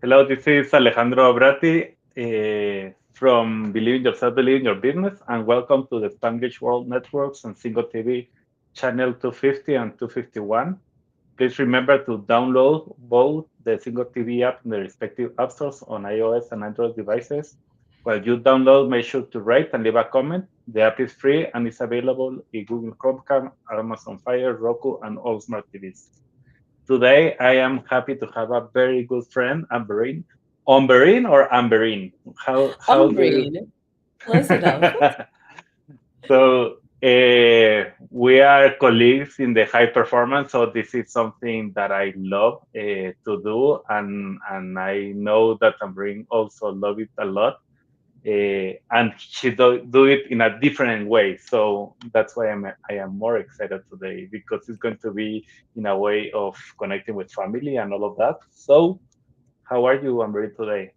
Hello, this is Alejandro Bratti from Believe in Yourself, Believe in Your Business, and welcome to the Spanglish World Networks and Single TV channel 250 and 251. Please remember to download both the Single TV app and the respective app stores on iOS and Android devices. While you download, make sure to rate and leave a comment. The app is free and is available in Google Chromecast, Amazon Fire, Roku, and all smart TVs. Today, I am happy to have a very good friend, Ambereen. Ambereen or Ambereen? How do you? Unbreakable. Close enough. So we are colleagues in the high performance. So this is something that I love to do, and I know that Ambereen also love it a lot. And she do it in a different way. So that's why I am more excited today because it's going to be in a way of connecting with family and all of that. So how are you, Amber, today?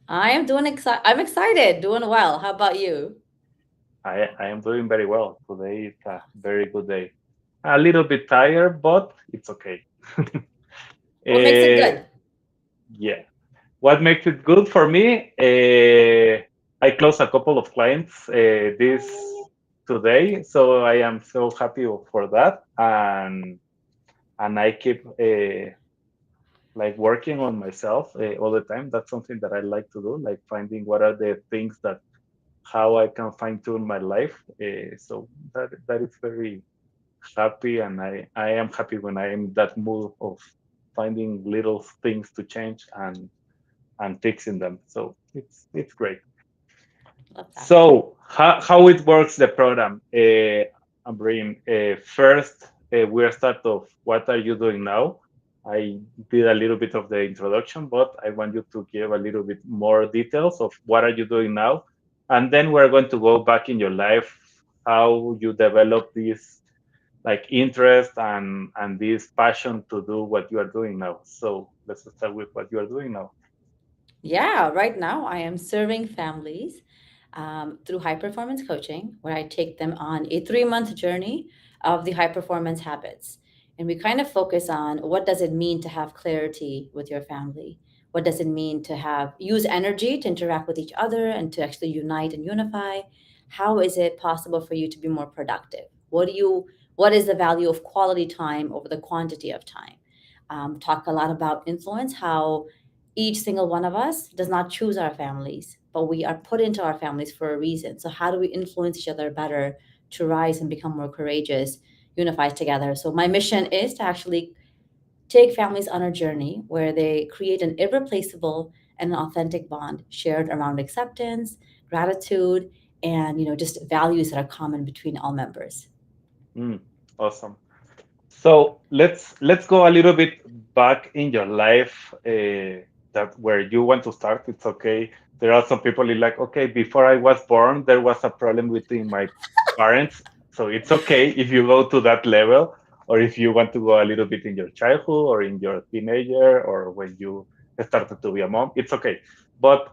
I'm excited, doing well. How about you? I am doing very well. Today is a very good day. A little bit tired, but it's okay. What makes it uh, good? yeah. What makes it good for me? I closed a couple of clients this today, so I am so happy for that, and I keep like working on myself all the time. That's something that I like to do, like finding what are the things that how I can fine tune my life. So that is very happy, and I am happy when I am in that mood of finding little things to change and fixing them. So it's great. Love that. So how it works the program, Ambreen, first we'll start off. What are you doing now? I did a little bit of the introduction, but I want you to give a little bit more details of what are you doing now, and then we're going to go back in your life, how you develop this like interest and this passion to do what you are doing now. So let's start with what you are doing now. Yeah, right now I am serving families through high performance coaching, where I take them on a 3 month journey of the high performance habits. And we kind of focus on what does it mean to have clarity with your family? What does it mean to have use energy to interact with each other and to actually unite and unify? How is it possible for you to be more productive? What is the value of quality time over the quantity of time? Talk a lot about influence, how each single one of us does not choose our families, but we are put into our families for a reason. So, how do we influence each other better to rise and become more courageous, unified together? So, my mission is to actually take families on a journey where they create an irreplaceable and an authentic bond shared around acceptance, gratitude, and just values that are common between all members. Mm, awesome. So let's go a little bit back in your life that where you want to start. It's okay. There are some people who like, okay, before I was born, there was a problem between my parents. So it's okay if you go to that level, or if you want to go a little bit in your childhood or in your teenager or when you started to be a mom. It's okay. But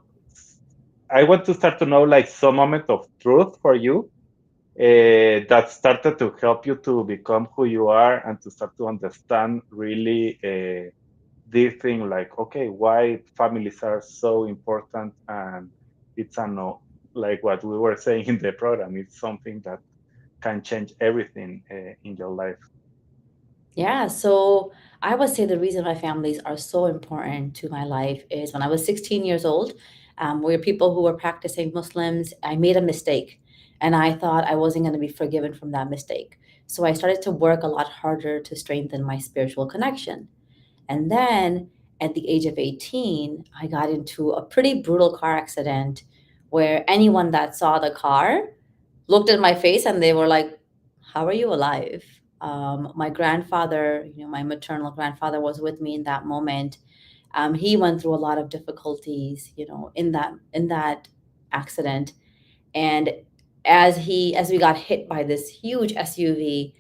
I want to start to know like some moment of truth for you that started to help you to become who you are and to start to understand really this thing like okay why families are so important, and it's a no, like what we were saying in the program, it's something that can change everything in your life. Yeah, so I would say the reason why families are so important to my life is when I was 16 years old, we were people who were practicing Muslims. I made a mistake and I thought I wasn't going to be forgiven from that mistake. So I started to work a lot harder to strengthen my spiritual connection. And then at the age of 18, I got into a pretty brutal car accident where anyone that saw the car looked at my face and they were like, "How are you alive?" My grandfather, my maternal grandfather, was with me in that moment. He went through a lot of difficulties, in that accident, and as we got hit by this huge SUV,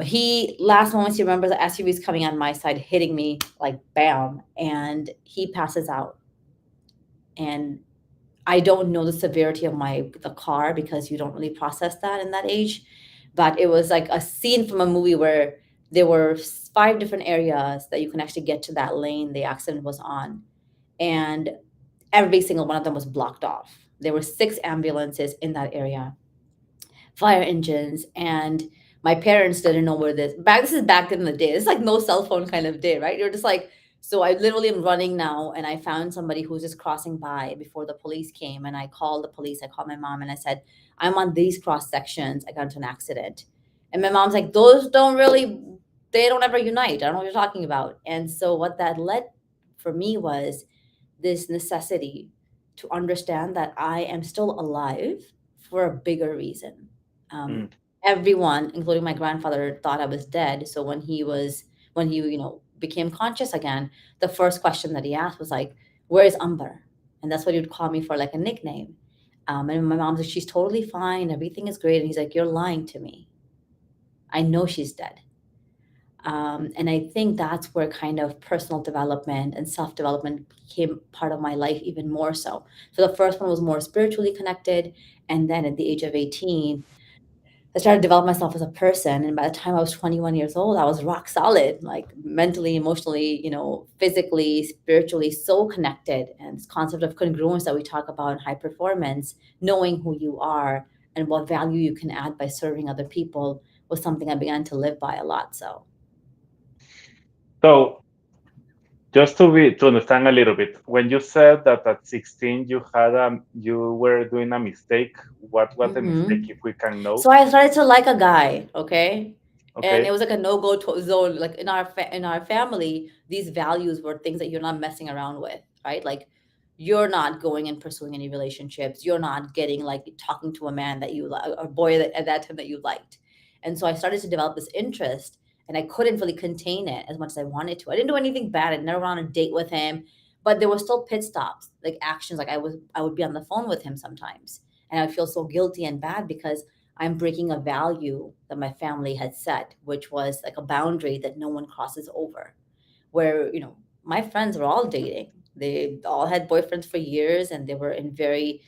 he last moments he remembers the SUV's coming on my side, hitting me like bam, and he passes out. And I don't know the severity of the car because you don't really process that in that age. But it was like a scene from a movie where There were five different areas that you can actually get to that lane the accident was on, and every single one of them was blocked off. There were six ambulances in that area, fire engines, and my parents didn't know where this is back in the day. It's like no cell phone kind of day, right? You're just like, so I literally am running now, and I found somebody who's just crossing by before the police came, and I called the police. I called my mom and I said, I'm on these cross sections, I got into an accident. And my mom's like, those don't really, they don't ever unite, I don't know what you're talking about. And so what that led for me was this necessity to understand that I am still alive for a bigger reason. Um, Mm. Everyone, including my grandfather, thought I was dead. So when he, became conscious again, the first question that he asked was like, "Where is Umber?" And that's what he would call me for, like a nickname. And my mom's like, "She's totally fine. Everything is great." And he's like, "You're lying to me. I know she's dead." And I think that's where kind of personal development and self development became part of my life even more so. So the first one was more spiritually connected. And then at the age of 18, I started to develop myself as a person. And by the time I was 21 years old, I was rock solid, like mentally, emotionally, physically, spiritually, so connected. And this concept of congruence that we talk about in high performance, knowing who you are and what value you can add by serving other people, was something I began to live by a lot. So. So just to understand a little bit, when you said that at 16 you were doing a mistake, what was the mistake, Mhm. if we can know? So I started to like a guy, okay? And it Okay. was like a no-go zone. Like in our family, these values were things that you're not messing around with, right? Like you're not going and pursuing any relationships. You're not getting like talking to a man that you like, or boy that at that time that you liked. And so I started to develop this interest, and I couldn't really contain it as much as I wanted to. I didn't do anything bad. I never went on a date with him, but there were still pit stops, like actions. Like I would be on the phone with him sometimes, and I feel so guilty and bad because I'm breaking a value that my family had set, which was like a boundary that no one crosses over. Where, my friends were all dating. They all had boyfriends for years and they were in very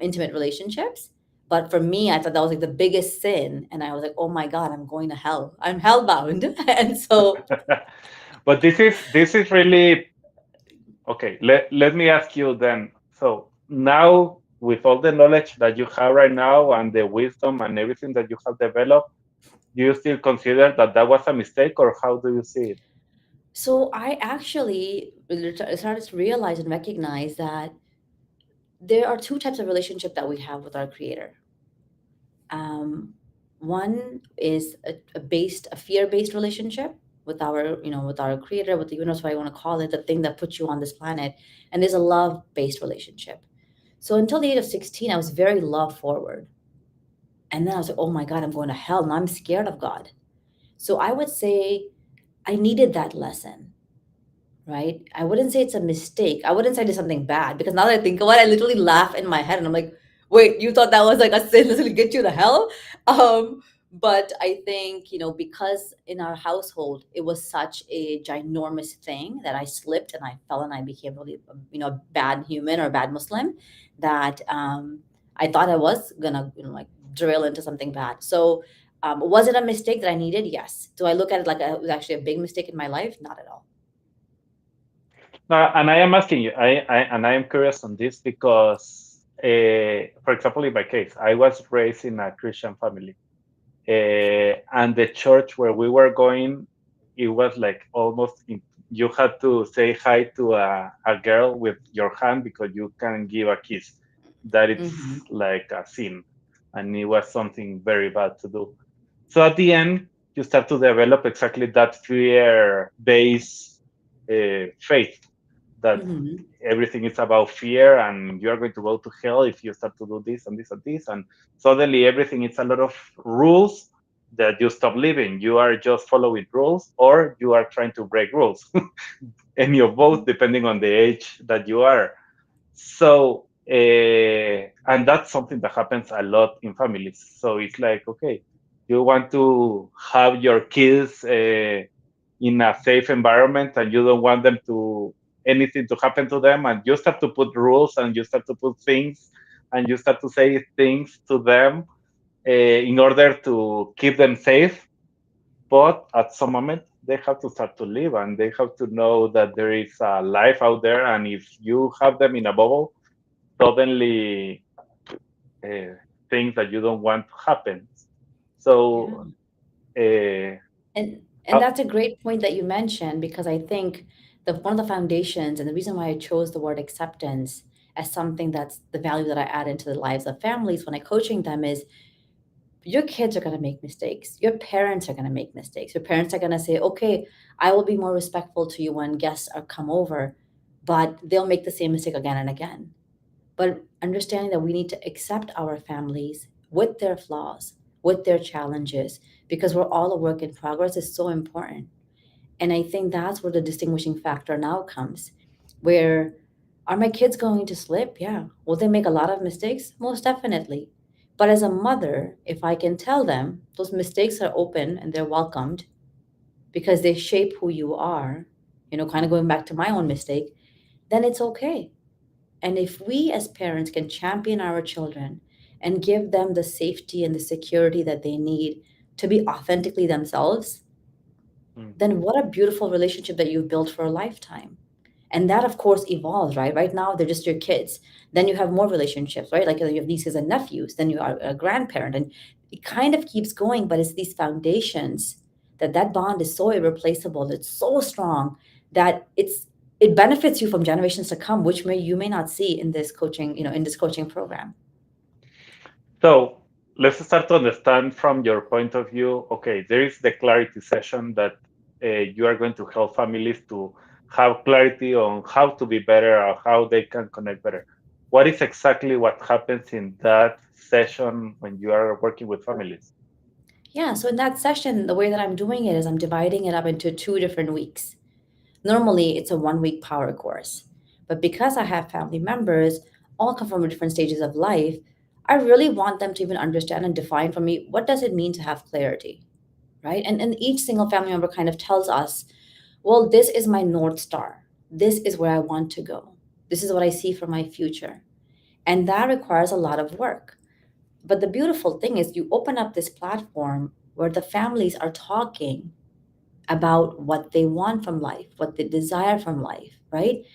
intimate relationships. But for me, I thought that was like the biggest sin. And I was like, oh my God, I'm going to hell. I'm hellbound. And so, But this is really okay. Let me ask you then. So now, with all the knowledge that you have right now and the wisdom and everything that you have developed, do you still consider that that was a mistake, or how do you see it? so I actually started to realize and recognize that there are two types of relationship that we have with our creator. Um, One is a fear-based relationship with our creator, with the universe, what I want to call it, the thing that puts you on this planet. And there's a love-based relationship. So until the age of 16, I was very love forward. And then I was like, oh my God, I'm going to hell. And I'm scared of God. So I would say I needed that lesson, right? I wouldn't say it's a mistake. I wouldn't say I did something bad, because now that I think about it, I literally laugh in my head and I'm like, wait, you thought that was like a sin that's gonna get you to hell? Um, but I think, because in our household it was such a ginormous thing that I slipped and I fell and I became really, a bad human or a bad Muslim, that I thought I was gonna, like drill into something bad. So was it a mistake that I needed? Yes. Do I look at it like it was actually a big mistake in my life? Not at all. No, and I am asking you, I am curious on this because, for example, in my case, I was raised in a Christian family, and the church where we were going, it was like you had to say hi to a girl with your hand because you can give a kiss. That it's Hmm. like a sin, and it was something very bad to do. So at the end, you start to develop exactly that fear-based faith that Hmm. everything is about fear and you are going to go to hell if you start to do this and this and this, and suddenly everything is a lot of rules that you stop living. You are just following rules or you are trying to break rules. Any of both, depending on the age that you are. So, and that's something that happens a lot in families. So it's like, okay, you want to have your kids in a safe environment and you don't want them to anything to happen to them, and you start to put rules and you start to put things and you start to say things to them in order to keep them safe. but at some moment they have to start to live and they have to know that there is a life out there. And if you have them in a bubble, suddenly uh, things that you don't want happen. So Yeah. uh, And that's a great point that you mentioned, because I think the one of the foundations and the reason why I chose the word acceptance as something that's the value that I add into the lives of families when I coaching them is your kids are going to make mistakes. Your parents are going to make mistakes. Your parents are going to say, okay, I will be more respectful to you when guests are come over, but they'll make the same mistake again and again. But understanding that we need to accept our families with their flaws, with their challenges, because we're all a work in progress is so important. And I think that's where the distinguishing factor now comes, where are my kids going to slip? Yeah. Will they make a lot of mistakes? Most definitely. But as a mother, if I can tell them those mistakes are open and they're welcomed because they shape who you are, kind of going back to my own mistake, then it's okay. And if we as parents can champion our children and give them the safety and the security that they need to be authentically themselves, mm, then what a beautiful relationship that you've built for a lifetime. And that, of course, evolves, right? Right now, they're just your kids. Then you have more relationships, right? Like you have nieces and nephews. Then you are a grandparent. And it kind of keeps going, but it's these foundations that bond is so irreplaceable. It's so strong that it benefits you from generations to come, which you may not see in this coaching, in this coaching program. so let's start to understand from your point of view. Okay, there is the clarity session that you are going to help families to have clarity on how to be better or how they can connect better. What is exactly what happens in that session when you are working with families? Yeah. So in that session, the way that I'm doing it is I'm dividing it up into 2 different weeks. Normally, it's a 1 week power course. But because I have family members, all come from different stages of life, I really want them to even understand and define for me what does it mean to have clarity, right? And each single family member kind of tells us, well, this is my North Star. This is where I want to go. This is what I see for my future. And that requires a lot of work. But the beautiful thing is, you open up this platform where the families are talking about what they want from life, what they desire from life, right?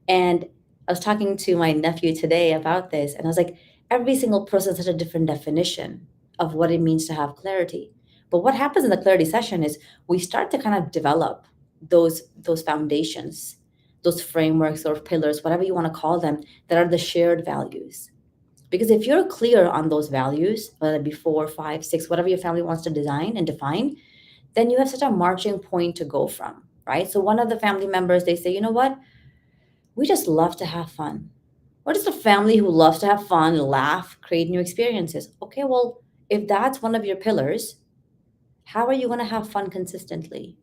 And I was talking to my nephew today about this, and I was like, every single person has such a different definition of what it means to have clarity. But what happens in the clarity session is we start to kind of develop those foundations, those frameworks or pillars, whatever you want to call them, that are the shared values. Because if you're clear on those values, whether it be 4, 5, 6, whatever your family wants to design and define, then you have such a marching point to go from, right? So one of the family members, they say, you know what? We just love to have fun. What is a family who loves to have fun, laugh, create new experiences? Okay, well, if that's one of your pillars, how are you going to have fun consistently?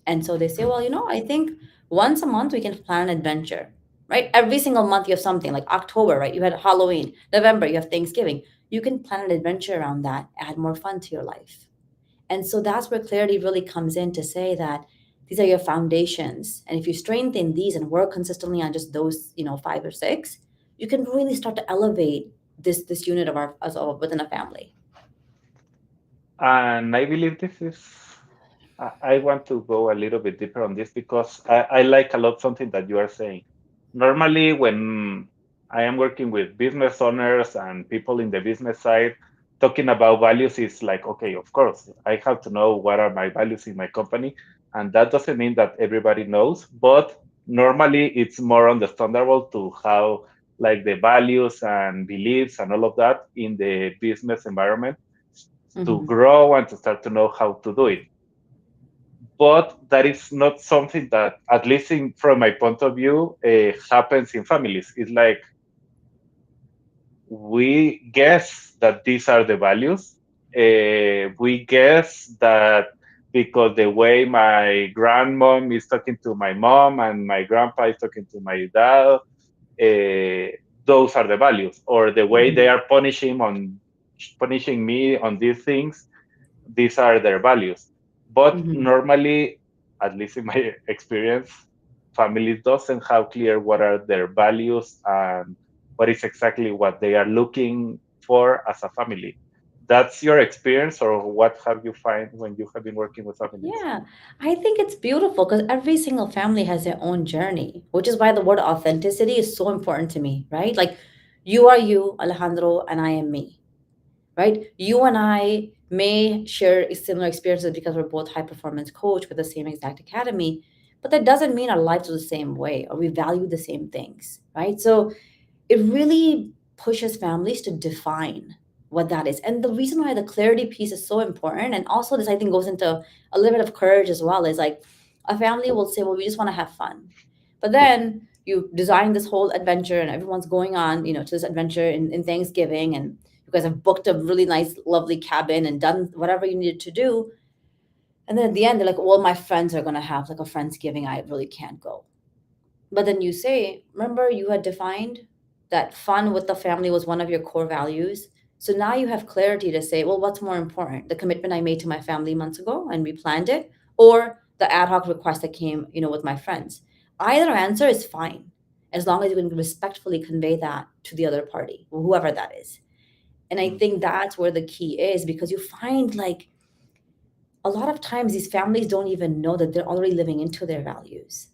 And so they say, well, I think once a month we can plan an adventure, right? Every single month you have something like October, right? You had Halloween, November, you have Thanksgiving. You can plan an adventure around that, add more fun to your life. And so that's where clarity really comes in to say that these are your foundations. And if you strengthen these and work consistently on just those, 5 or 6, you can really start to elevate this unit of our as within a family. And I believe this is, I want to go a little bit deeper on this because I like a lot something that you are saying. Normally, when I am working with business owners and people in the business side, talking about values is like, okay, of course, I have to know what are my values in my company. And that doesn't mean that everybody knows, but normally it's more understandable to have like the values and beliefs and all of that in the business environment to Hmm. grow and to start to know how to do it. But that is not something that, at least from my point of view, happens in families. It's like we guess that these are the values. We guess that because the way my grandmom is talking to my mom and my grandpa is talking to my dad, uh, those are the values, or the way they Hmm. are punishing me on these things, these are their values. But Hmm. normally, at least in my experience, families doesn't have clear what are their values and what is exactly what they are looking for as a family. That's your experience, or what have you find when you have been working with families? Yeah, I think it's beautiful because every single family has their own journey, which is why the word authenticity is so important to me, right? Like, you are you, Alejandro, and I am me, right? You and I may share similar experiences because we're both high performance coach with the same exact academy, but that doesn't mean our lives are the same way or we value the same things, right? So it really pushes families to define what that is. And the reason why the clarity piece is so important, and also this I think goes into a little bit of courage as well, is like a family will say, well, we just want to have fun. But then you design this whole adventure and everyone's going on, to this adventure in Thanksgiving, and you guys have booked a really nice, lovely cabin and done whatever you needed to do. And then at the end, they're like, well, my friends are going to have like a Friendsgiving. I really can't go. But then you say, remember, you had defined that fun with the family was one of your core values. So now you have clarity to say, well, what's more important? The commitment I made to my family months ago and we planned it, or the ad hoc request that came, with my friends. Either answer is fine, as long as you can respectfully convey that to the other party, whoever that is. And I Mm, think that's where the key is, because you find like a lot of times these families don't even know that they're already living into their values,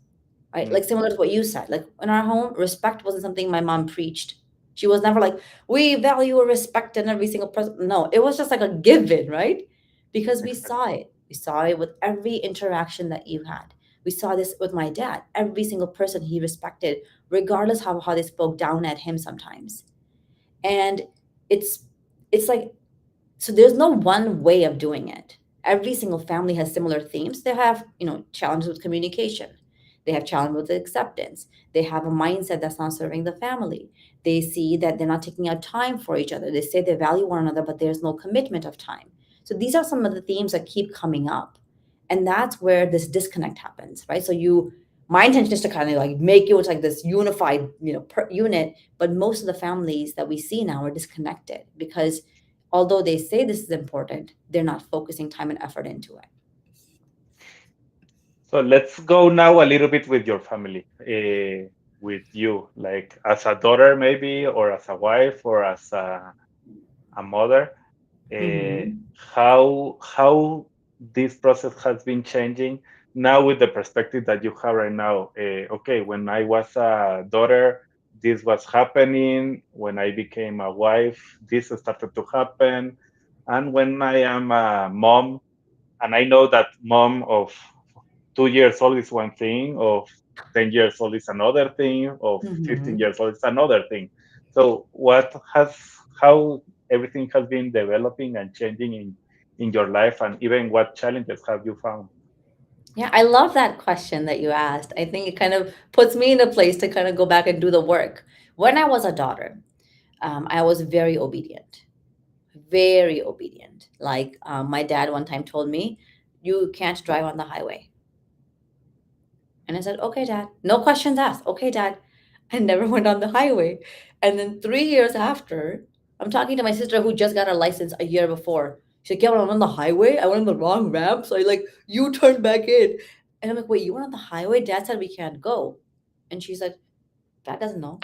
right? mm. Like similar to what you said. Like in our home, respect wasn't something my mom preached. She was never like, we value or respect in every single person. No, it was just like a given, right? Because we saw it. We saw it with every interaction that you had. We saw this with my dad. Every single person he respected, regardless how they spoke down at him sometimes. And it's it's like, so there's no one way of doing it. Every single family has similar themes. They have, challenges with communication. They have challenges with acceptance. They have a mindset that's not serving the family. They see that they're not taking out time for each other. They say they value one another, but there's no commitment of time. So these are some of the themes that keep coming up. And that's where this disconnect happens, right? So my intention is to kind of like make you like this unified, unit. But most of the families that we see now are disconnected because although they say this is important, they're not focusing time and effort into it. So let's go now a little bit with your family, with you, like as a daughter, maybe, or as a wife, or as a mother. Uh, Hmm. how this process has been changing now with the perspective that you have right now. Okay, when I was a daughter, this was happening. When I became a wife, this started to happen. And when I am a mom, and I know that mom of 2 years old is one thing, of 10 years old is another thing, of 15 Hmm. years old is another thing. So how everything has been developing and changing in your life, and even what challenges have you found? Yeah, I love that question that you asked. I think it kind of puts me in a place to kind of go back and do the work. When I was a daughter, I was very obedient, very obedient. Like my dad one time told me, "You can't drive on the highway." And I said, okay, dad. No questions asked. Okay, dad. I never went on the highway. And then 3 years after, I'm talking to my sister who just got her license a year before. She's like, yeah, when I'm on the highway, I went on the wrong ramp. So I like, you turned back in. And I'm like, wait, you went on the highway? Dad said we can't go. And she's like, dad doesn't know.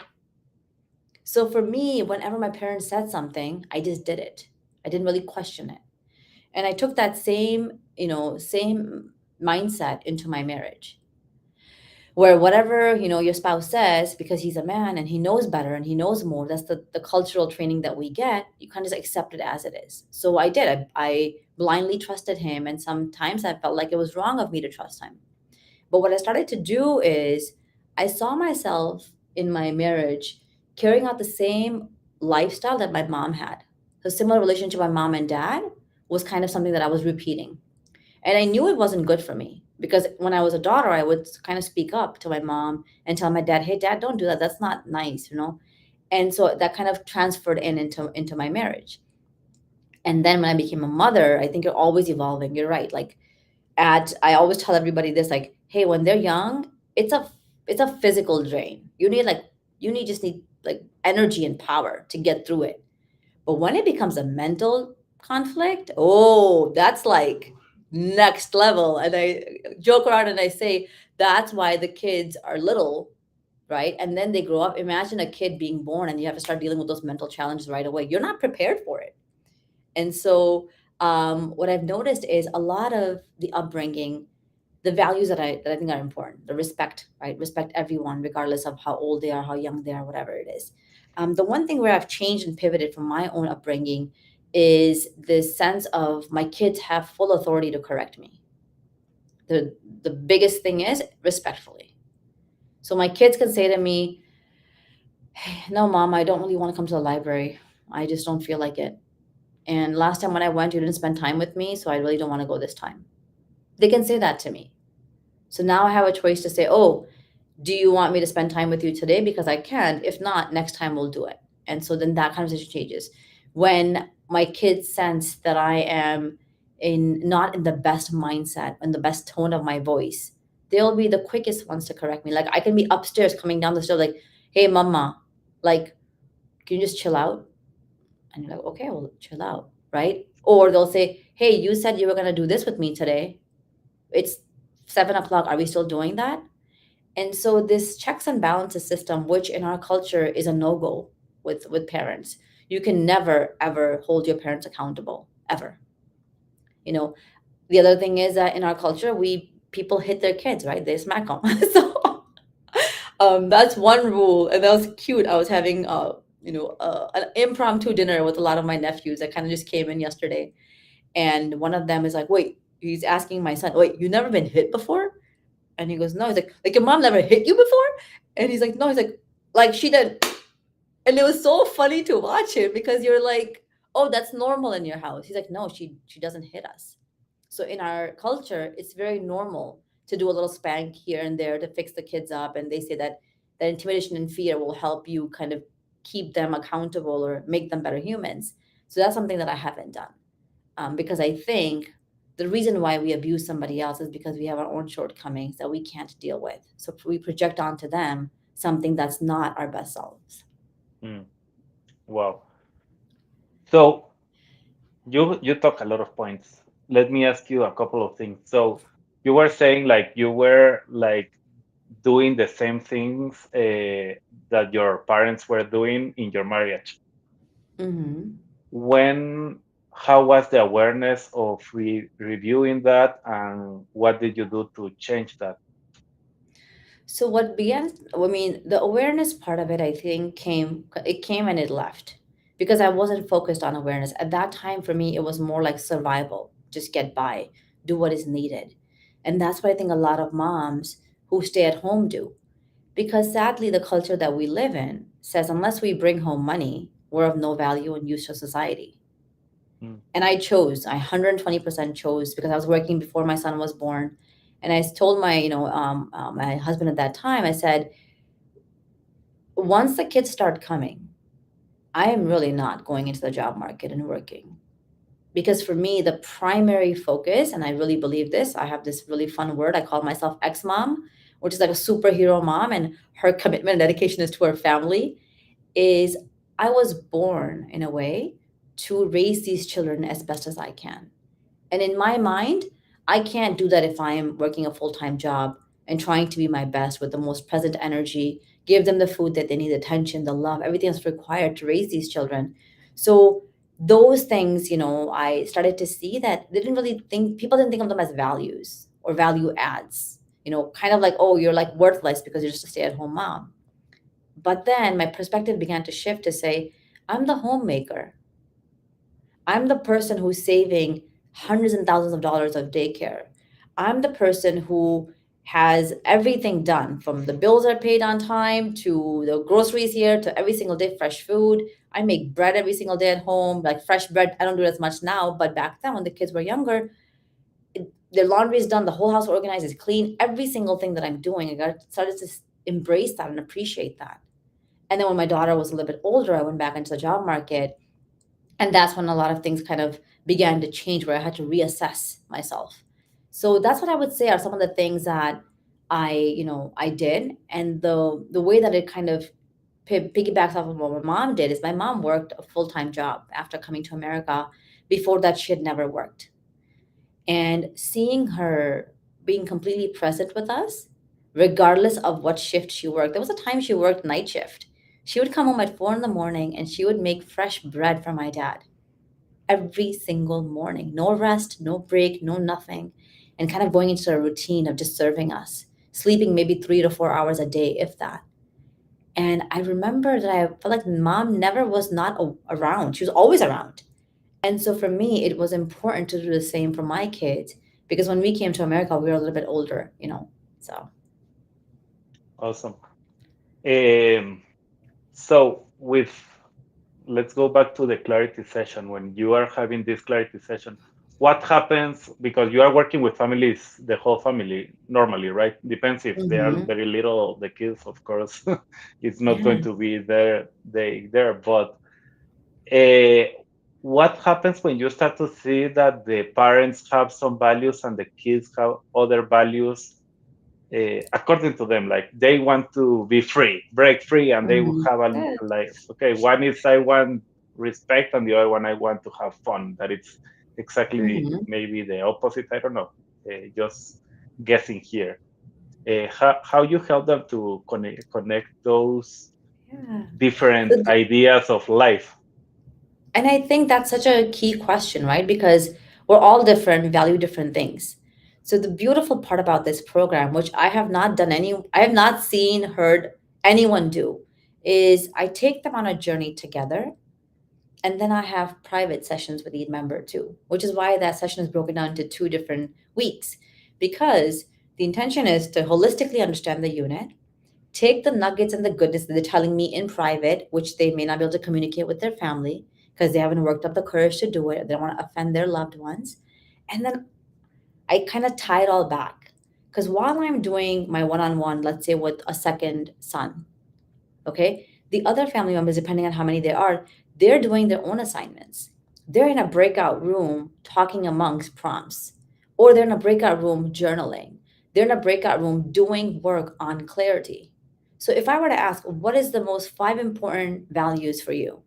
So for me, whenever my parents said something, I just did it. I didn't really question it. And I took that same mindset into my marriage, where whatever your spouse says, because he's a man and he knows better and he knows more, that's the cultural training that we get. You kind of just accept it as it is. So I did. I blindly trusted him, and sometimes I felt like it was wrong of me to trust him. But what I started to do is I saw myself in my marriage carrying out the same lifestyle that my mom had. So similar relationship with my mom and dad was kind of something that I was repeating. And I knew it wasn't good for me because when I was a daughter, I would kind of speak up to my mom and tell my dad, "Hey, dad, don't do that. That's not nice." And so that kind of transferred into my marriage. And then when I became a mother, I think you're always evolving. You're right. Like I always tell everybody this, like, hey, when they're young, it's a physical drain. You just need like energy and power to get through it. But when it becomes a mental conflict, oh, that's like next level. And I joke around and I say that's why the kids are little, right? And then they grow up. Imagine a kid being born and you have to start dealing with those mental challenges right away. You're not prepared for it. And so what I've noticed is a lot of the upbringing, the values that I think are important, the respect, right? Respect everyone, regardless of how old they are, how young they are, whatever it is. The one thing where I've changed and pivoted from my own upbringing is this sense of my kids have full authority to correct me. The biggest thing is respectfully. So my kids can say to me, "No, mom, I don't really want to come to the library. I just don't feel like it. And last time when I went, you didn't spend time with me, so I really don't want to go this time." They can say that to me. So now I have a choice to say, "Oh, do you want me to spend time with you today? Because I can. If not, next time we'll do it." And so then that conversation changes. When my kids sense that I am in not in the best mindset and the best tone of my voice, they'll be the quickest ones to correct me. Like I can be upstairs coming down the stairs, like, "Hey, mama, like, can you just chill out?" And you're like, "Okay, well, chill out," right? Or they'll say, "Hey, you said you were gonna do this with me today. It's 7 o'clock. Are we still doing that?" And so this checks and balances system, which in our culture is a no-go with parents. You can never ever hold your parents accountable ever. You know, the other thing is that in our culture, we people hit their kids, right? They smack them. So that's one rule, and that was cute. I was having an impromptu dinner with a lot of my nephews that kind of just came in yesterday, and one of them is like, "Wait," he's asking my son, "Wait, you never been hit before?" And he goes, "No." He's like, your mom never hit you before?" And he's like, "No." He's like she did. And it was so funny to watch it because you're like, "Oh, that's normal in your house." He's like, "No, she doesn't hit us." So in our culture, it's very normal to do a little spank here and there to fix the kids up. And they say that intimidation and fear will help you kind of keep them accountable or make them better humans. So that's something that I haven't done because I think the reason why we abuse somebody else is because we have our own shortcomings that we can't deal with. So we project onto them something that's not our best selves. Mm, wow. So you talk a lot of points. Let me ask you a couple of things. So you were saying like you were like doing the same things that your parents were doing in your marriage. Hmm. When, how was the awareness of reviewing that, and what did you do to change that? So what began, I mean, the awareness part of it, I think it came and it left because I wasn't focused on awareness. At that time, for me, it was more like survival, just get by, do what is needed. And that's what I think a lot of moms who stay at home do. Because sadly, the culture that we live in says unless we bring home money, we're of no value and use to society. Mm, And I 120% chose because I was working before my son was born. And I told my husband at that time, I said, once the kids start coming, I am really not going into the job market and working. Because for me, the primary focus, and I really believe this, I have this really fun word. I call myself ex mom, which is like a superhero mom. And her commitment and dedication is to her family. Is I was born in a way to raise these children as best as I can. And in my mind, I can't do that if I am working a full time job and trying to be my best with the most present energy, give them the food that they need, attention, the love, everything that's required to raise these children. So, those things, I started to see that they didn't really think, people didn't think of them as values or value adds, kind of like, oh, you're like worthless because you're just a stay at home mom. But then my perspective began to shift to say, I'm the homemaker. I'm the person who's saving hundreds and thousands of dollars of daycare. I'm the person who has everything done from the bills are paid on time to the groceries here to every single day fresh food. I make bread every single day at home, like fresh bread. I don't do it as much now, but back then when the kids were younger, their laundry is done, the whole house organized, is clean. Every single thing that I'm doing, I got started to embrace that and appreciate that. And then when my daughter was a little bit older, I went back into the job market, and that's when a lot of things kind of began to change where I had to reassess myself. So that's what I would say are some of the things that I did. And the way that it kind of piggybacks off of what my mom did is my mom worked a full-time job after coming to America. Before that, she had never worked. And seeing her being completely present with us, regardless of what shift she worked. There was a time she worked night shift. She would come home at 4 in the morning and she would make fresh bread for my dad. every single morning. No rest, no break, no nothing. And kind of going into a routine of just serving us, sleeping maybe 3 to 4 hours a day, if that. And I remember that I felt like mom never was not around. She was always around. And so for me, it was important to do the same for my kids because when we came to America, we were a little bit older, you know. So, Awesome. Um, so with let's go back to the clarity session. When you are having this clarity session, what happens, because you are working with families, the whole family normally, right? Depends if they are mhm. very little, the kids, of course, it's not Yeah. going to be there. But uh, what happens when you start to see that the parents have some values and the kids have other values, according to them, like they want to be free, break free, and they will Mhm. have a, Good. like, okay, one is I want respect, and the other one I want to have fun. That it's exactly Mhm. maybe the opposite. I don't know. Just guessing here. How you help them to connect those Yeah. different So ideas of life? And I think that's such a key question, right? Because we're all different, value different things. So the beautiful part about this program, which I have not seen, heard anyone do, is I take them on a journey together, and then I have private sessions with each member too, which is why that session is broken down into 2 different weeks. Because the intention is to holistically understand the unit, take the nuggets and the goodness that they're telling me in private, which they may not be able to communicate with their family because they haven't worked up the courage to do it. They don't want to offend their loved ones. And then I kind of tie it all back. Because while I'm doing my one on one, let's say with a second son, okay, the other family members, depending on how many there are, they're doing their own assignments. They're in a breakout room talking amongst prompts, or they're in a breakout room journaling. They're in a breakout room doing work on clarity. So if I were to ask, what is the most 5 important values for you?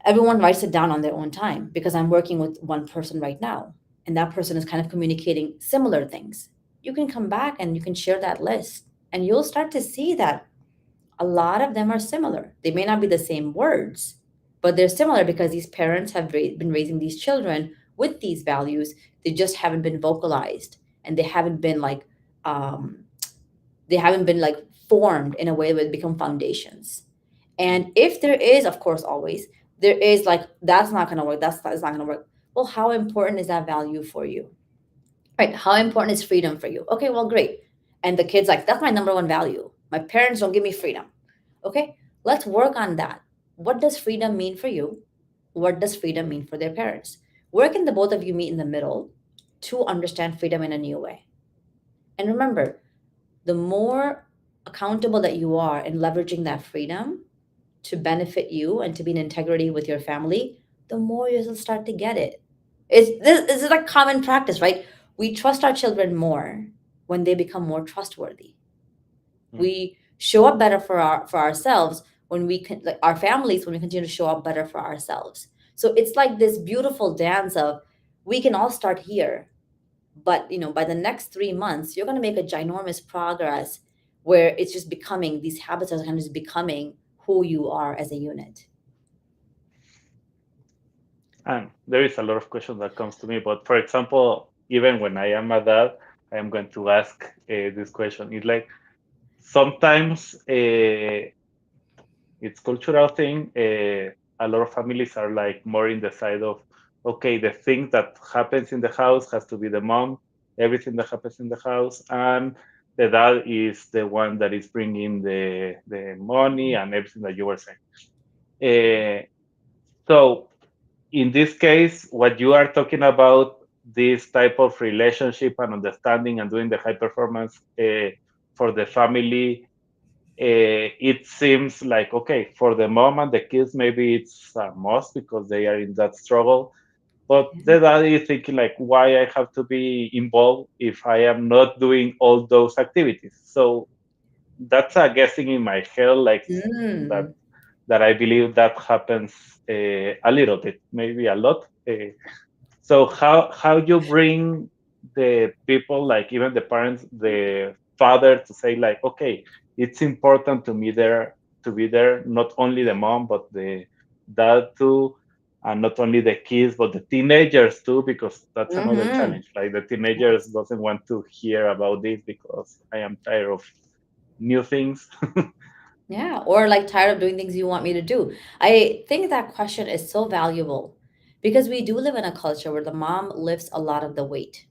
Everyone writes it down on their own time because I'm working with one person right now, and that person is kind of communicating similar things. You can come back and you can share that list, and you'll start to see that a lot of them are similar. They may not be the same words, but they're similar because these parents have been raising these children with these values. They just haven't been vocalized, and um, they haven't been like formed in a way that become foundations. And if there is, of course, always there is like that's not going to work. That's not going to work. Well, how important is that value for you? Right? How important is freedom for you? Okay, well, great. And the kid's like, that's my number one value. My parents don't give me freedom. Okay, let's work on that. What does freedom mean for you? What does freedom mean for their parents? Where can the both of you meet in the middle to understand freedom in a new way? And remember, the more accountable that you are in leveraging that freedom to benefit you and to be in integrity with your family, the more you'll start to get it. This is like common practice, right? We trust our children more when they become more trustworthy. Mm. We show up better for ourselves when we can, like our families, when we continue to show up better for ourselves. So it's like this beautiful dance of we can all start here, but by the next 3 months you're going to make a ginormous progress where it's just becoming, these habits are kind of just becoming who you are as a unit. And there is a lot of questions that comes to me, but for example, even when I am a dad, I am going to ask this question. It's like sometimes it's cultural thing. A lot of families are like more in the side of, okay, the thing that happens in the house has to be the mom, everything that happens in the house, and the dad is the one that is bringing the money and everything that you were saying. So in this case, what you are talking about, this type of relationship and understanding and doing the high performance for the family, it seems like, okay, for the mom and the kids, maybe it's a must because they are in that struggle. But the dad is thinking like, why I have to be involved if I am not doing all those activities? So that's a guessing in my head, like that Mm. that I believe that happens a little bit, maybe a lot. So how you bring the people, like even the parents, the father, to say like, okay, it's important to me there to be there, not only the mom but the dad too, and not only the kids but the teenagers too, because that's another Mm-hmm. challenge. Like the teenagers doesn't want to hear about this because I am tired of new things. Yeah, or like tired of doing things you want me to do. I think that question is so valuable because we do live in a culture where the mom lifts a lot of the weight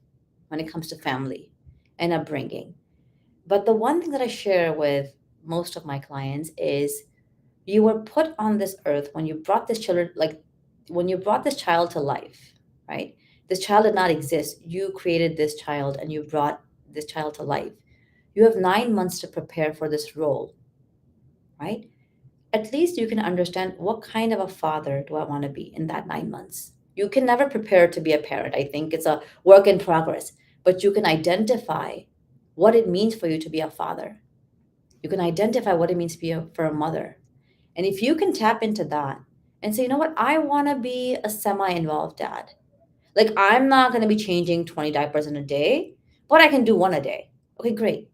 when it comes to family and upbringing. But the one thing that I share with most of my clients is you were put on this earth when you brought this children, like when you brought this child to life, right? This child did not exist. You created this child and you brought this child to life. You have 9 months to prepare for this role, right? At least you can understand what kind of a father do I want to be in that 9 months. You can never prepare to be a parent. I think it's a work in progress, but you can identify what it means for you to be a father. You can identify what it means to be for a mother. And if you can tap into that and say, you know what, I want to be a semi involved dad. Like, I'm not going to be changing 20 diapers in a day, but I can do one a day. Okay, great.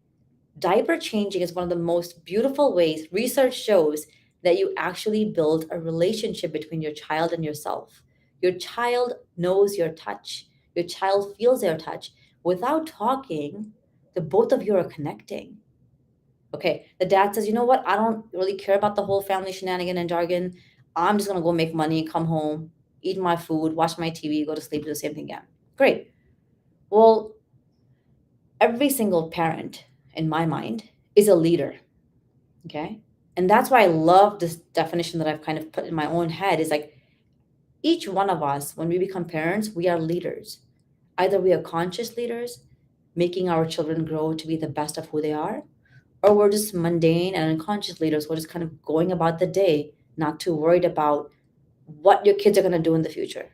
Diaper changing is one of the most beautiful ways research shows that you actually build a relationship between your child and yourself. Your child knows your touch, your child feels your touch. Without talking, the both of you are connecting. Okay, the dad says, you know what, I don't really care about the whole family shenanigan and jargon. I'm just gonna go make money, come home, eat my food, watch my TV, go to sleep, do the same thing again. Great. Well, every single parent, in my mind, is a leader. Okay. And that's why I love this definition that I've kind of put in my own head is like each one of us, when we become parents, we are leaders. Either we are conscious leaders, making our children grow to be the best of who they are, or we're just mundane and unconscious leaders. We're just kind of going about the day, not too worried about what your kids are going to do in the future.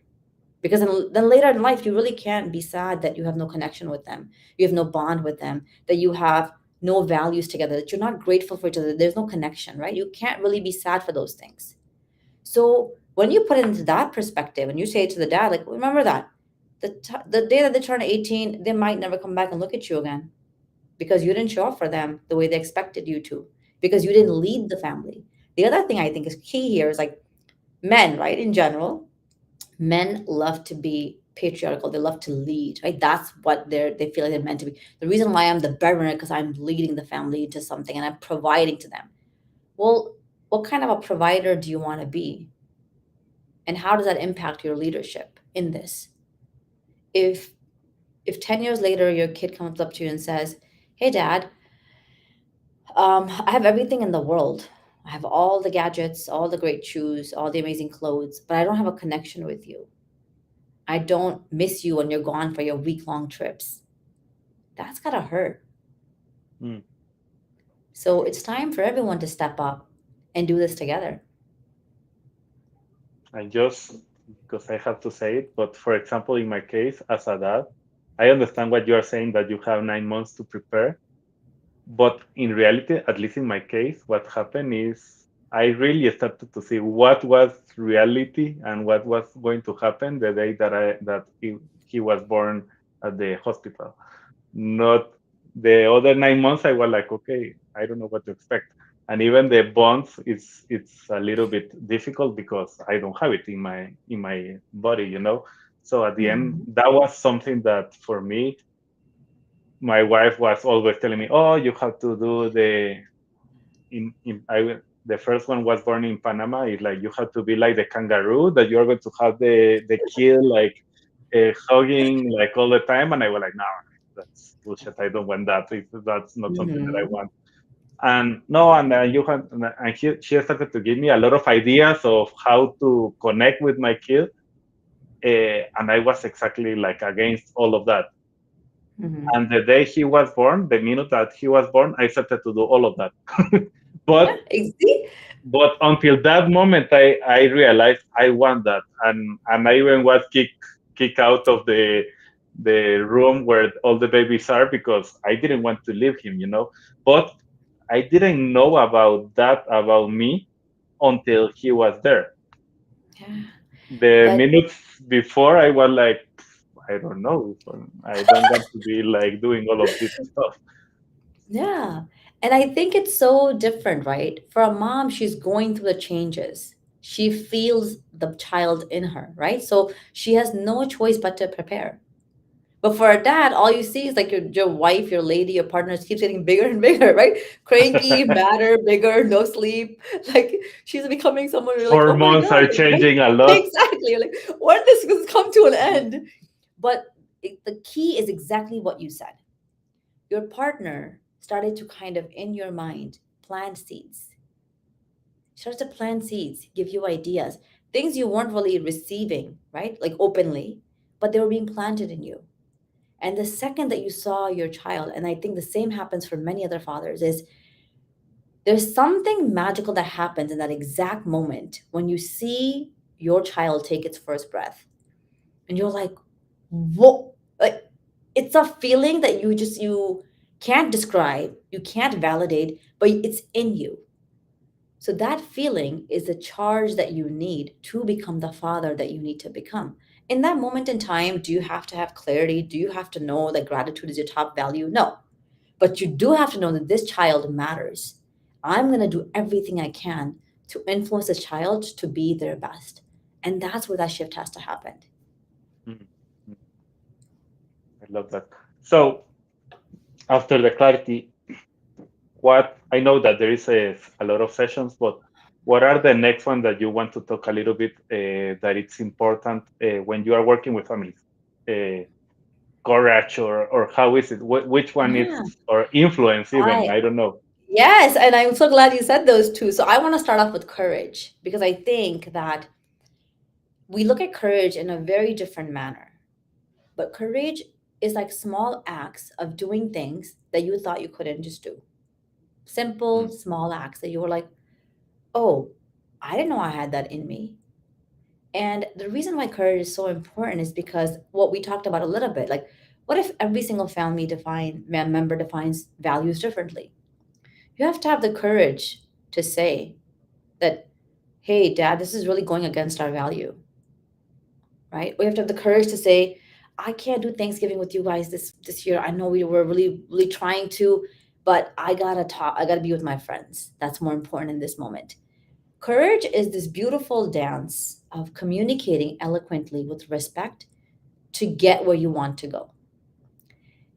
Because then later in life, you really can't be sad that you have no connection with them, you have no bond with them, that you have no values together, that you're not grateful for each other. There's no connection, right? You can't really be sad for those things. So when you put it into that perspective and you say to the dad, like, remember that the day that they turn 18, they might never come back and look at you again because you didn't show up for them the way they expected you to, because you didn't lead the family. The other thing I think is key here is like men, right? In general, men love to be patriarchal. They love to lead, right? That's what they feel like they're meant to be. The reason why I'm the breadwinner because I'm leading the family into something and I'm providing to them. Well, what kind of a provider do you want to be? And how does that impact your leadership in this? If if 10 years later your kid comes up to you and says, hey dad, I have everything in the world. I have all the gadgets, all the great shoes, all the amazing clothes, but I don't have a connection with you. I don't miss you when you're gone for your week long trips. That's gotta hurt. Mm. So it's time for everyone to step up and do this together. And just because I have to say it, but for example, in my case, as a dad, I understand what you are saying that you have 9 months to prepare. But in reality, at least in my case, what happened is I really started to see what was reality and what was going to happen the day that he was born at the hospital. Not the other 9 months, I was like, okay, I don't know what to expect. And even the bonds, it's a little bit difficult because I don't have it in my body. So at the end, Mhm. that was something that for me, my wife was always telling me, "Oh, you have to do the first one was born in Panama. It's like you have to be like the kangaroo that you're going to have the kid like hugging like all the time." And I was like, "No, that's bullshit. I don't want that. That's not something that I Mhm. want." And no, and you have, and she started to give me a lot of ideas of how to connect with my kid, and I was exactly like against all of that. Mhm. And the day he was born, the minute that he was born, I started to do all of that. Yeah, but see? but until that moment, I realized I want that, and I even was kicked out of the room where all the babies are because I didn't want to leave him. But I didn't know about that about me until he was there. Yeah. The But minutes before, I was like, I don't know. I don't want to be like doing all of this stuff. yeah. And I think it's so different, right? For a mom, she's going through the changes. She feels the child in her, right? So she has no choice but to prepare. But for a dad, all you see is like your wife, your lady, your partner keeps getting bigger and bigger, right? Cranky, madder, bigger, no sleep. Like she's becoming someone you're like, oh my Hormones God, are like, when, changing a lot. exactly. You're like, when this come to an end? But the key is exactly what you said. Your partner started to kind of in your mind plant seeds. Starts to plant seeds, give you ideas, things you weren't really receiving, right? Like openly, but they were being planted in you. And the second that you saw your child, and I think the same happens for many other fathers, is there's something magical that happens in that exact moment when you see your child take its first breath. And you're like, whoa, like it's a feeling that you can't describe, you can't validate, but it's in you. So that feeling is the charge that you need to become the father that you need to become. In that moment in time, do you have to have clarity? Do you have to know that gratitude is your top value? No. But you do have to know that this child matters. I'm going to do everything I can to influence this child to be their best. And that's where that shift has to happen. Mm, mm, I love that. So after the clarity, what I know that there is a lot of sessions, but what are the next one that you want to talk a little bit that it's important when you are working with families? Uh, Courage or how is it? Which one is Yeah. or influence even? I I don't know. Yes, and I'm so glad you said those two. So I want to start off with courage because I think that we look at courage in a very different manner. But courage is like small acts of doing things that you thought you couldn't just do. Simple, Mm, small acts that you were like, oh, I didn't know I had that in me. And the reason why courage is so important is because what we talked about a little bit, like, what if every single family member defines values differently? You have to have the courage to say that, hey, dad, this is really going against our value, right? We have to have the courage to say, I can't do Thanksgiving with you guys this year. I know we were really really trying to, but I gotta talk. I gotta be with my friends. That's more important in this moment. Courage is this beautiful dance of communicating eloquently with respect to get where you want to go.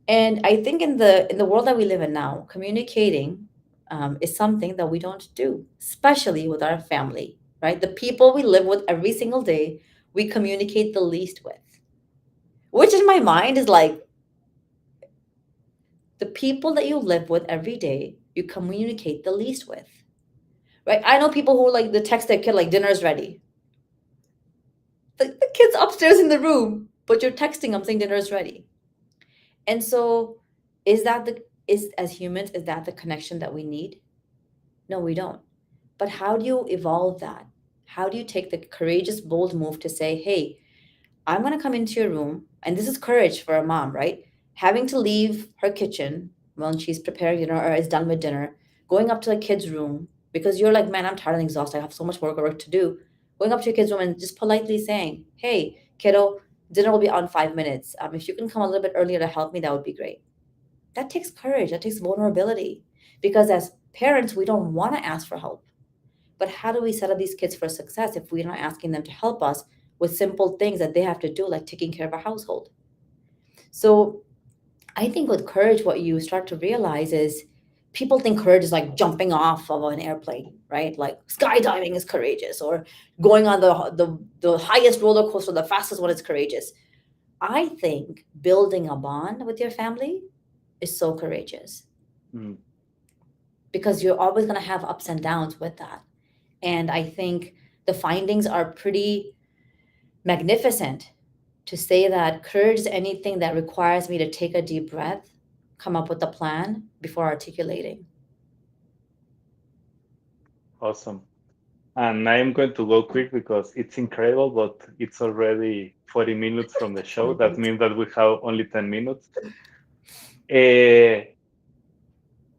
And I think in the world that we live in now, communicating is something that we don't do, especially with our family, right? The people we live with every single day, we communicate the least with, which in my mind is like the people that you live with every day, you communicate the least with, right? I know people who like the text their kid like dinner's ready. The kid's upstairs in the room, but you're texting them saying dinner's ready. And so, is that the is as humans, is that the connection that we need? No, we don't. But how do you evolve that? How do you take the courageous, bold move to say, hey, I'm going to come into your room? And this is courage for a mom, right? Having to leave her kitchen when she's preparing dinner or is done with dinner, going up to the kid's room because you're like, man, I'm tired and exhausted. I have so much work to do. Going up to your kid's room and just politely saying, hey, kiddo, dinner will be out in 5 minutes. If you can come a little bit earlier to help me, that would be great. That takes courage. That takes vulnerability. Because as parents, we don't want to ask for help. But how do we set up these kids for success if we're not asking them to help us with simple things that they have to do, like taking care of a household? So I think with courage, what you start to realize is people think courage is like jumping off of an airplane, right? Like skydiving is courageous, or going on the highest roller coaster, the fastest one is courageous. I think building a bond with your family is so courageous mm, because you're always going to have ups and downs with that. And I think the findings are pretty magnificent to say that courage is anything that requires me to take a deep breath, come up with a plan before articulating. awesome. And I am going to go quick because it's incredible, but it's already 40 minutes from the show. 20 That minutes. means that we have only 10 minutes. Uh,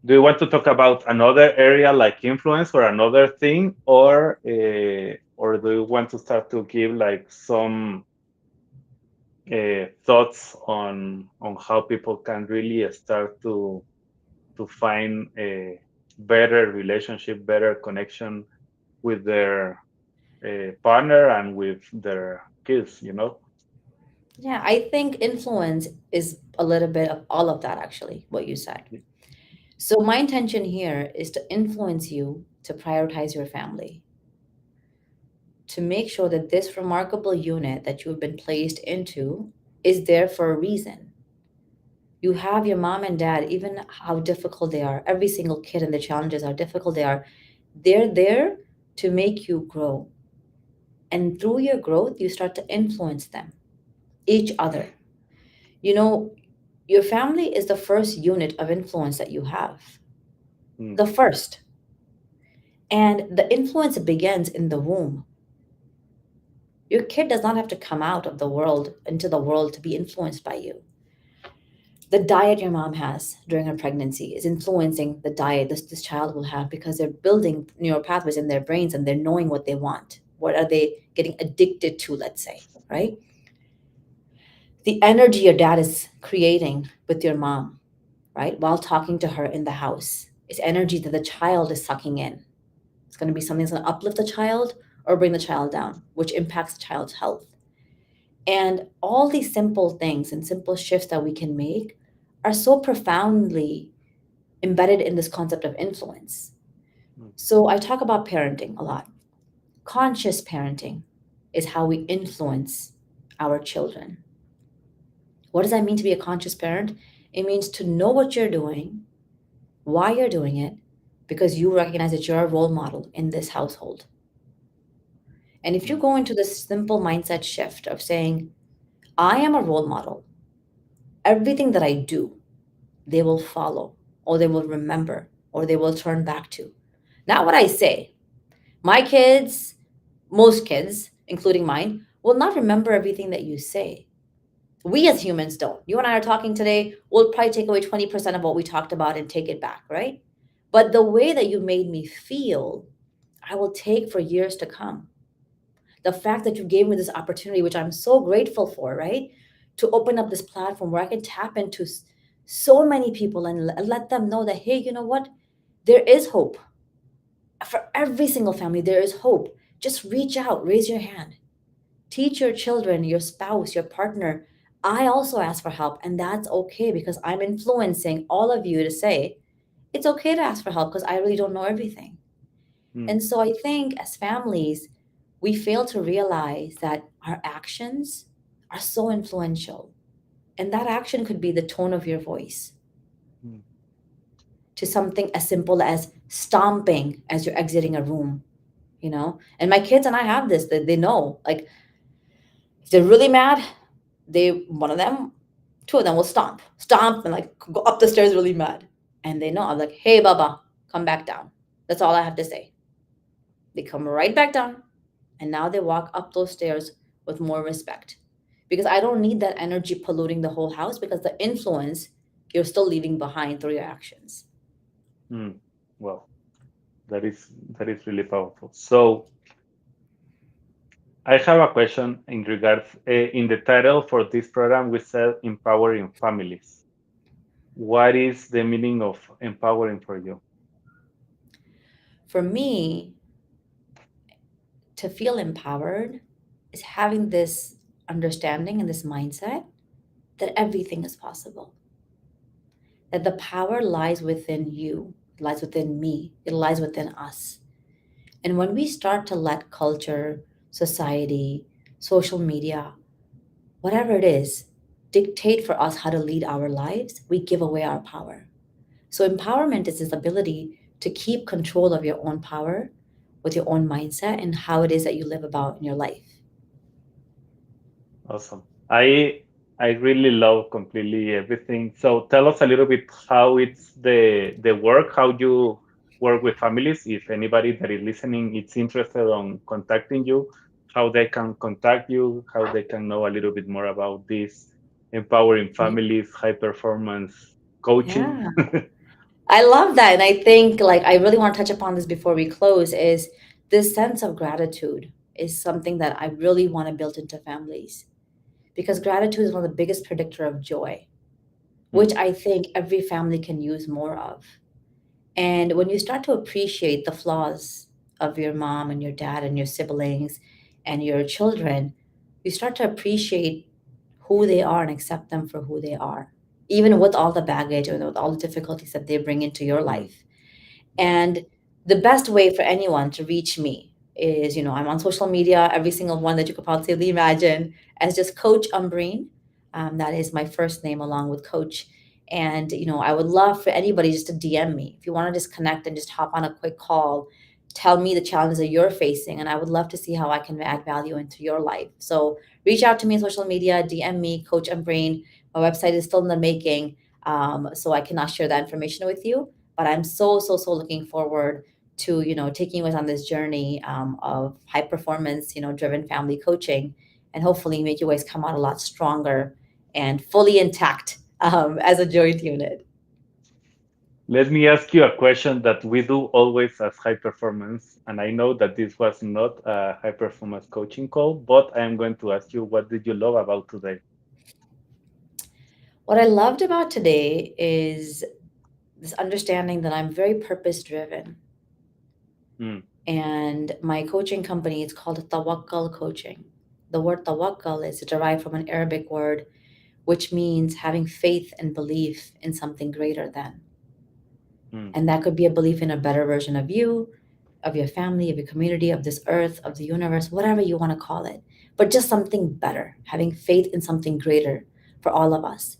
do you want to talk about another area like influence or another thing, or do you want to start to give like some thoughts on how people can really start to find a better relationship, better connection with their partner and with their kids, you know. Yeah, I think influence is a little bit of all of that, actually, what you said. So, my intention here is to influence you to prioritize your family, to make sure that this remarkable unit that you've been placed into is there for a reason. You have your mom and dad, even how difficult they are, every single kid and the challenges, how difficult they are, they're there to make you grow. And through your growth, you start to influence them, each other. You know, your family is the first unit of influence that you have, Mm, the first. And the influence begins in the womb. Your kid does not have to come out of the world into the world to be influenced by you. The diet your mom has during her pregnancy is influencing the diet this child will have because they're building neural pathways in their brains and they're knowing what they want. What are they getting addicted to, let's say, right? The energy your dad is creating with your mom, right, while talking to her in the house, is energy that the child is sucking in. It's going to be something that's going to uplift the child or bring the child down, which impacts the child's health. And all these simple things and simple shifts that we can make are so profoundly embedded in this concept of influence. mm, So I talk about parenting a lot. Conscious parenting is how we influence our children. What does that mean to be a conscious parent? It means to know what you're doing, why you're doing it, because you recognize that you're a role model in this household. And if you mm, go into this simple mindset shift of saying, I am a role model, everything that I do, they will follow, or they will remember, or they will turn back to. Not what I say. My kids, most kids, including mine, will not remember everything that you say. We as humans don't. You and I are talking today, we'll probably take away 20% of what we talked about and take it back, right? But the way that you made me feel, I will take for years to come. The fact that you gave me this opportunity, which I'm so grateful for, right? To open up this platform where I can tap into so many people and let them know that, hey, you know what? There is hope. For every single family, there is hope. Just reach out, raise your hand. Teach your children, your spouse, your partner. I also ask for help, and that's okay because I'm influencing all of you to say, it's okay to ask for help because I really don't know everything. mm, And so I think as families, we fail to realize that our actions are so influential. And that action could be the tone of your voice mm, to something as simple as stomping as you're exiting a room, you know? And my kids and I have this, that they know. Like if they're really mad, one of them, two of them will stomp and like go up the stairs really mad. And they know I'm like, hey Baba, come back down. That's all I have to say. They come right back down. And now they walk up those stairs with more respect. Because I don't need that energy polluting the whole house because the influence you're still leaving behind through your actions. mm. Well, that is that is really powerful. So I have a question in regards in the title for this program. We said empowering families. What is the meaning of empowering for you? For me, to feel empowered is having this understanding and this mindset that everything is possible, that the power lies within you, lies within me, it lies within us. And when we start to let culture, society, social media, whatever it is, dictate for us how to lead our lives, we give away our power. So, empowerment is this ability to keep control of your own power with your own mindset and how it is that you live about in your life. Awesome. I really love completely everything. So tell us a little bit how it's the work, how you work with families. If anybody that is listening is interested on contacting you, how they can contact you, how they can know a little bit more about this empowering Yeah. families, high performance coaching. Yeah. I love that. And I think like I really want to touch upon this before we close is this sense of gratitude is something that I really want to build into families because gratitude is one of the biggest predictor of joy, Mm, which I think every family can use more of. And when you start to appreciate the flaws of your mom and your dad and your siblings and your children, you start to appreciate who they are and accept them for who they are, even with all the baggage or with all the difficulties that they bring into your Mm. life. And the best way for anyone to reach me is, I'm on social media, every single one that you could possibly imagine, as just Coach Ambereen. That is my first name along with Coach. And, I would love for anybody just to DM me. If you want to just connect and just hop on a quick call, tell me the challenges that you're facing. And I would love to see how I can add value into your life. So reach out to me on social media, DM me, Coach Ambereen. My website is still in the making. So I cannot share that information with you, but I'm so looking forward to taking us on this journey of high performance driven family coaching, and hopefully make you guys come out a lot stronger and fully intact as a joint unit. Let me ask you a question that we do always as high performance, and I know that this was not a high performance coaching call, but I am going to ask you, what did you love about today? What I loved about today is this understanding that I'm very purpose driven, Mm, and my coaching company is called Tawakal Coaching. The word tawakkal is derived from an Arabic word which means having faith and belief in something greater than. mm. And that could be a belief in a better version of you, of your family, of your community, of this earth, of the universe, whatever you want to call it. But just something better, having faith in something greater for all of us.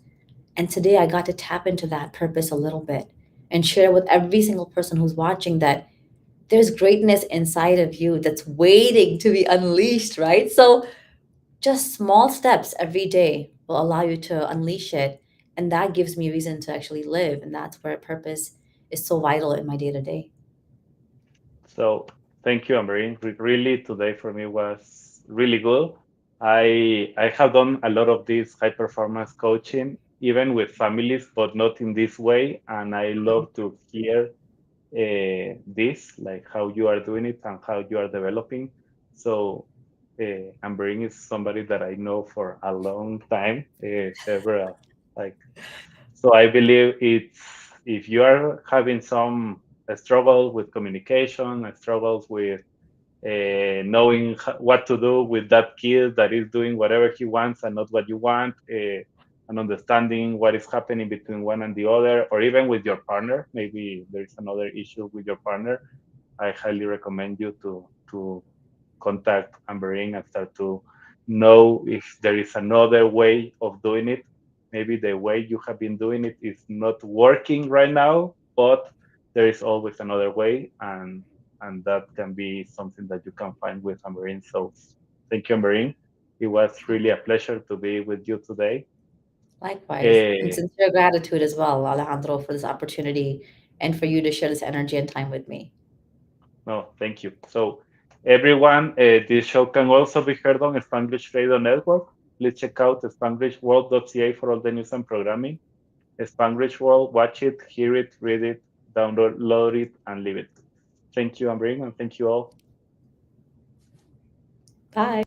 And today I got to tap into that purpose a little bit and share with every single person who's watching that there's greatness inside of you that's waiting to be unleashed, right? So just small steps every day will allow you to unleash it. And that gives me reason to actually live. And that's where purpose is so vital in my day to day. So thank you, Ambereen. Really, today for me was really good. I have done a lot of this high performance coaching, even with families, but not in this way. And I love to hear this, like how you are doing it and how you are developing. So Ambereen is somebody that I know for a long time, several, like, so I believe it's, if you are having some struggle with communication, struggles with knowing what to do with that kid that is doing whatever he wants and not what you want, and understanding what is happening between one and the other, or even with your partner. Maybe there is another issue with your partner. I highly recommend you to contact Ambereen and start to know if there is another way of doing it. Maybe the way you have been doing it is not working right now, but there is always another way, and that can be something that you can find with Ambereen. So thank you, Ambereen. It was really a pleasure to be with you today. Likewise. And Eh, sincere gratitude as well, Alejandro, for this opportunity and for you to share this energy and time with me. no, thank you. So, everyone, this show can also be heard on Spanglish Radio Network. Please check out spanglishworld.ca for all the news and programming. Spanglish World, watch it, hear it, read it, download it, and leave it. Thank you, Ambreen, and thank you all. Bye.